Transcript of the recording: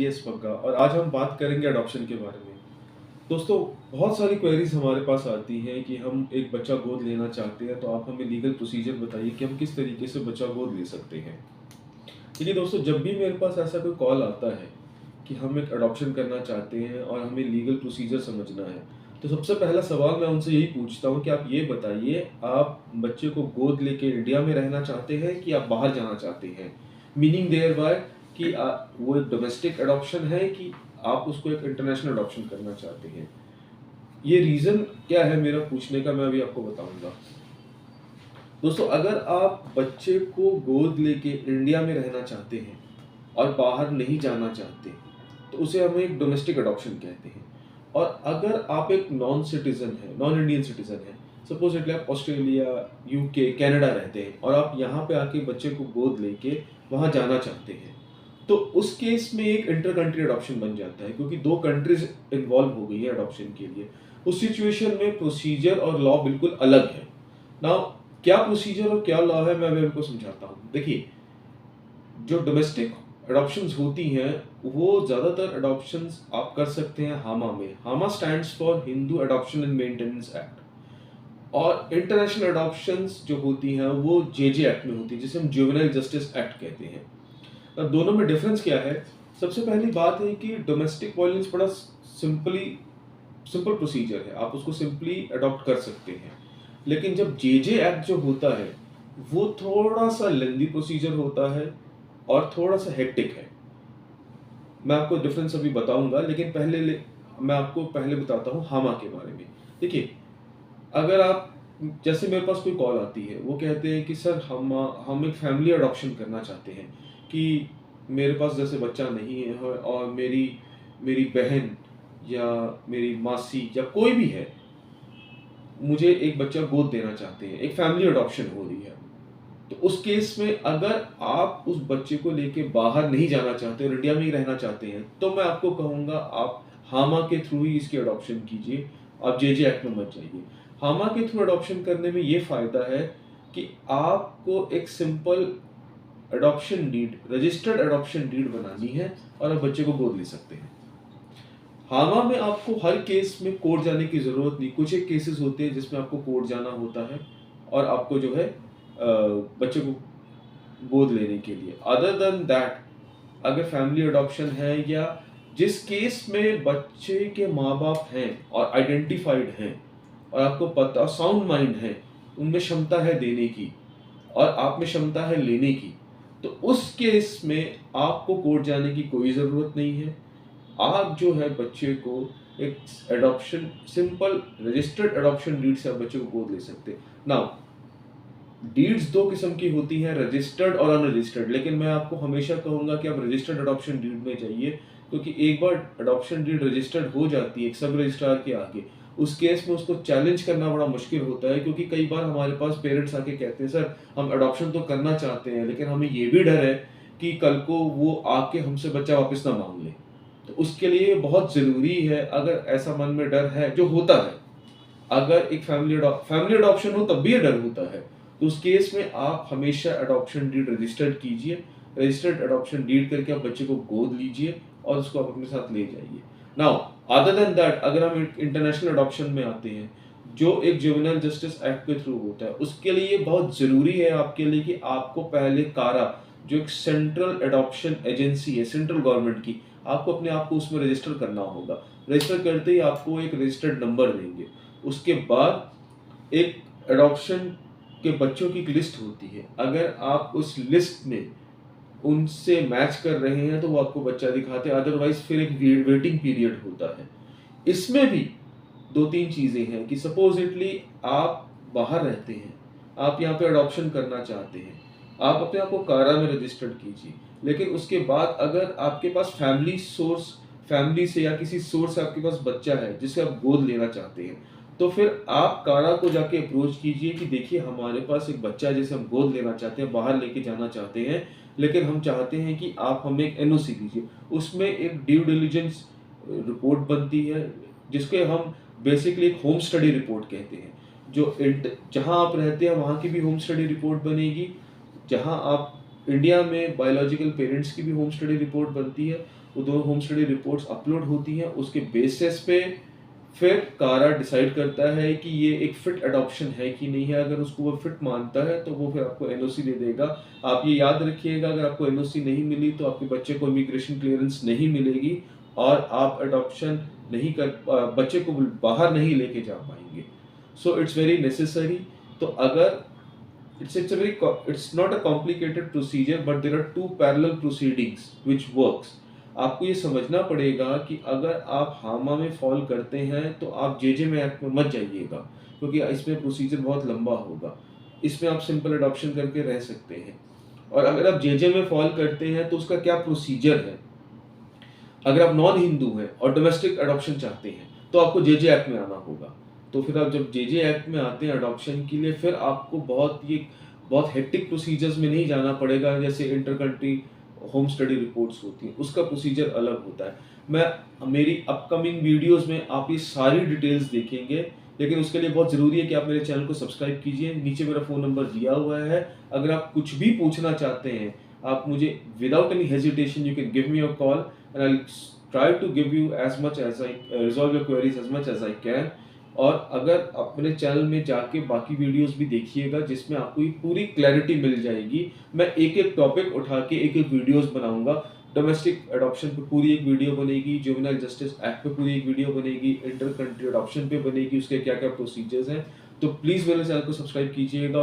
Yes पक्का। और आज हम बात करेंगे अडॉप्शन के बारे में। दोस्तों, बहुत सारी क्वेरीज हमारे पास आती हैं कि हम एक बच्चा गोद लेना चाहते हैं, तो आप हमें लीगल प्रोसीजर बताइए कि हम किस तरीके से बच्चा गोद ले सकते हैं। देखिए दोस्तों, जब भी मेरे पास ऐसा कोई कॉल आता है कि हम एक अडॉप्शन करना चाहते हैं और हमें लीगल प्रोसीजर समझना है, तो सबसे पहला सवाल मैं उनसे यही पूछता हूँ कि आप ये बताइए, आप बच्चे को गोद लेके इंडिया में रहना चाहते हैं कि आप बाहर जाना चाहते हैं। मीनिंग देयर बाय कि वो एक डोमेस्टिक अडॉप्शन है कि आप उसको एक इंटरनेशनल अडॉप्शन करना चाहते हैं। ये रीज़न क्या है मेरा पूछने का, मैं अभी आपको बताऊंगा। दोस्तों, अगर आप बच्चे को गोद लेके इंडिया में रहना चाहते हैं और बाहर नहीं जाना चाहते, तो उसे हम एक डोमेस्टिक अडॉप्शन कहते हैं। और अगर आप एक नॉन सिटीजन है, नॉन इंडियन सिटीजन है, सपोज इटली आप ऑस्ट्रेलिया, यूके, कनाडा रहते हैं और आप यहाँ पे आके बच्चे को गोद लेके वहाँ जाना चाहते हैं, तो उस केस में एक इंटर कंट्री अडॉप्शन बन जाता है, क्योंकि दो कंट्रीज इन्वॉल्व हो गई है अडॉप्शन के लिए। उस सिचुएशन में प्रोसीजर और लॉ बिल्कुल अलग है। नाउ, क्या प्रोसीजर और क्या लॉ है, मैं अभी आपको समझाता हूँ। देखिए, जो डोमेस्टिक अडॉप्शंस होती हैं, वो ज़्यादातर अडॉप्शंस आप कर सकते हैं हामा में। हामा stands for Hindu adoption and maintenance act. और इंटरनेशनल अडॉप्शंस जो होती हैं वो जेजे एक्ट में होती है, जिसे हम जुवेनाइल जस्टिस एक्ट कहते हैं। अब दोनों में डिफरेंस क्या है? सबसे पहली बात है कि डोमेस्टिक वायलेंस बड़ा सिंपल प्रोसीजर है, आप उसको सिंपली अडॉप्ट कर सकते हैं। लेकिन जब जेजे एक्ट जो होता है, वो थोड़ा सा लेंदी प्रोसीजर होता है और थोड़ा सा हेक्टिक है। मैं आपको डिफरेंस अभी बताऊंगा, लेकिन मैं आपको पहले बताता हूँ हामा के बारे में। देखिए, अगर आप, जैसे मेरे पास कोई कॉल आती है, वो कहते हैं कि सर हम एक फैमिली अडॉप्शन करना चाहते हैं कि मेरे पास जैसे बच्चा नहीं है और मेरी मेरी बहन या मेरी मासी या कोई भी है, मुझे एक बच्चा गोद देना चाहते हैं, एक फैमिली अडॉप्शन हो रही है। तो उस केस में अगर आप उस बच्चे को लेके बाहर नहीं जाना चाहते और इंडिया में ही रहना चाहते हैं, तो मैं आपको कहूँगा आप हामा के थ्रू ही इसकी अडॉप्शन कीजिए, आप जेजे एक्ट में मत जाइए। हामा के थ्रू अडॉप्शन करने में ये फ़ायदा है कि आपको एक simple adoption deed, registered adoption deed बनानी है और आप बच्चे को गोद ले सकते हैं। हामा में आपको हर केस में कोर्ट जाने की ज़रूरत नहीं। कुछ एक केसेस होते हैं जिसमें आपको कोर्ट जाना होता है और आपको जो है बच्चे को गोद लेने के लिए। अदर देन दैट, अगर फैमिली अडॉप्शन है या जिस केस में बच्चे के माँ बाप हैं और आइडेंटिफाइड हैं और आपको पता, साउंड माइंड है, उनमें क्षमता है देने की और आप में क्षमता है लेने की, तो उस केस में आपको कोर्ट जाने की कोई ज़रूरत नहीं है। आप जो है बच्चे को एक adoption, simple registered adoption deed से आप बच्चे को गोद ले सकते हैं। नाउ, डीड्स दो किस्म की होती हैं, रजिस्टर्ड और अनरजिस्टर्ड, लेकिन मैं आपको हमेशा कहूंगा कि आप रजिस्टर्ड अडॉप्शन डीड में जाइए, क्योंकि एक बार अडॉप्शन डीड रजिस्टर्ड हो जाती है एक सब रजिस्ट्रार के आगे, उस केस में उसको चैलेंज करना बड़ा मुश्किल होता है। क्योंकि कई बार हमारे पास पेरेंट्स आके कहते हैं, सर हम अडॉप्शन तो करना चाहते हैं, लेकिन हमें ये भी डर है कि कल को वो आके हमसे बच्चा वापस ना मांग ले। तो उसके लिए बहुत ज़रूरी है, अगर ऐसा मन में डर है, जो होता है, अगर एक फैमिली अडॉप्शन हो तब भी ये डर होता है, तो उस केस में आप हमेशा अडॉप्शन डीड रजिस्टर्ड कीजिए। रजिस्टर्ड अडॉप्शन डीड करके आप बच्चे को गोद लीजिए और उसको आप अपने साथ ले जाइए। नाउ, अदर देन दैट, अगर हम इंटरनेशनल अडॉप्शन में आते हैं, जो एक जुवेनाइल जस्टिस एक्ट के थ्रू होता है, उसके लिए बहुत ज़रूरी है आपके लिए कि आपको पहले कारा, जो एक सेंट्रल अडॉप्शन एजेंसी है सेंट्रल गवर्नमेंट की, आपको अपने आप को उसमें रजिस्टर करना होगा। रजिस्टर करते ही आपको एक रजिस्टर्ड नंबर देंगे। उसके बाद एक अडॉप्शन के बच्चों की एक लिस्ट होती है। अगर आप उस लिस्ट में उनसे मैच कर रहे हैं तो वो आपको बच्चा दिखाते हैं, अदरवाइज फिर एक वेटिंग पीरियड होता है। इसमें भी दो तीन चीज़ें हैं कि सपोजिटली आप बाहर रहते हैं, आप यहाँ पे अडॉप्शन करना चाहते हैं, आप अपने आप को कारा में रजिस्टर्ड कीजिए, लेकिन उसके बाद अगर आपके पास फैमिली से या किसी सोर्स से आपके पास बच्चा है जिसे आप गोद लेना चाहते हैं, तो फिर आप कारा को जाके अप्रोच कीजिए कि देखिए हमारे पास एक बच्चा है जिसे हम गोद लेना चाहते हैं, बाहर लेके जाना चाहते हैं, लेकिन हम चाहते हैं कि आप हमें एक एनओसी दीजिए। उसमें एक ड्यू डिलिजेंस रिपोर्ट बनती है, जिसके हम बेसिकली एक होम स्टडी रिपोर्ट कहते हैं। जहाँ आप रहते हैं वहाँ की भी होम स्टडी रिपोर्ट बनेगी, जहाँ आप इंडिया में बायोलॉजिकल पेरेंट्स की भी होम स्टडी रिपोर्ट बनती है, वो दोनों होम स्टडी रिपोर्ट्स अपलोड होती हैं, उसके बेसिस पे फिर कारा डिसाइड करता है कि ये एक फिट अडॉप्शन है कि नहीं है। अगर उसको वो फिट मानता है तो वो फिर आपको एनओसी दे देगा। आप ये याद रखिएगा, अगर आपको एनओसी नहीं मिली तो आपके बच्चे को इमिग्रेशन क्लियरेंस नहीं मिलेगी और आप अडॉप्शन नहीं कर बच्चे को बाहर नहीं लेके जा पाएंगे। So it's very necessary. तो अगर it's not a complicated procedure, but there are two parallel proceedings which works. आपको ये समझना पड़ेगा कि अगर आप हामा में फॉल करते हैं तो आप जेजे में एक्ट में मत जाइएगा, क्योंकि इसमें प्रोसीजर बहुत लंबा होगा। इसमें आप सिंपल अडॉप्शन करके रह सकते हैं। और अगर आप जेजे में फॉल करते हैं तो उसका क्या प्रोसीजर है। अगर आप नॉन हिंदू हैं और डोमेस्टिक अडॉप्शन चाहते हैं तो आपको जेजे एक्ट में आना होगा। तो फिर आप जब जेजे एक्ट में आते हैं अडॉप्शन के लिए, फिर आपको बहुत हेक्टिक प्रोसीजर्स में नहीं जाना पड़ेगा, जैसे inter country home study reports होती हैं, उसका प्रोसीजर अलग होता है। मेरी अपकमिंग वीडियोस में आप ये सारी डिटेल्स देखेंगे, लेकिन उसके लिए बहुत ज़रूरी है कि आप मेरे चैनल को सब्सक्राइब कीजिए। नीचे मेरा फ़ोन नंबर दिया हुआ है। अगर आप कुछ भी पूछना चाहते हैं, आप मुझे without any hesitation you can give me a call and I try to give you as much as I resolve your queries as much as I can. और अगर आप मेरे चैनल में जाके बाकी वीडियोस भी देखिएगा जिसमें आपको ये पूरी क्लैरिटी मिल जाएगी। मैं एक एक टॉपिक उठा के एक एक वीडियोस बनाऊंगा। डोमेस्टिक अडॉप्शन पे पूरी एक वीडियो बनेगी, जुवेनाइल जस्टिस एक्ट पे पूरी एक वीडियो बनेगी, इंटर कंट्री अडॉप्शन पे बनेगी, उसके क्या क्या प्रोसीजर्स हैं। तो प्लीज़ मेरे चैनल को सब्सक्राइब कीजिएगा।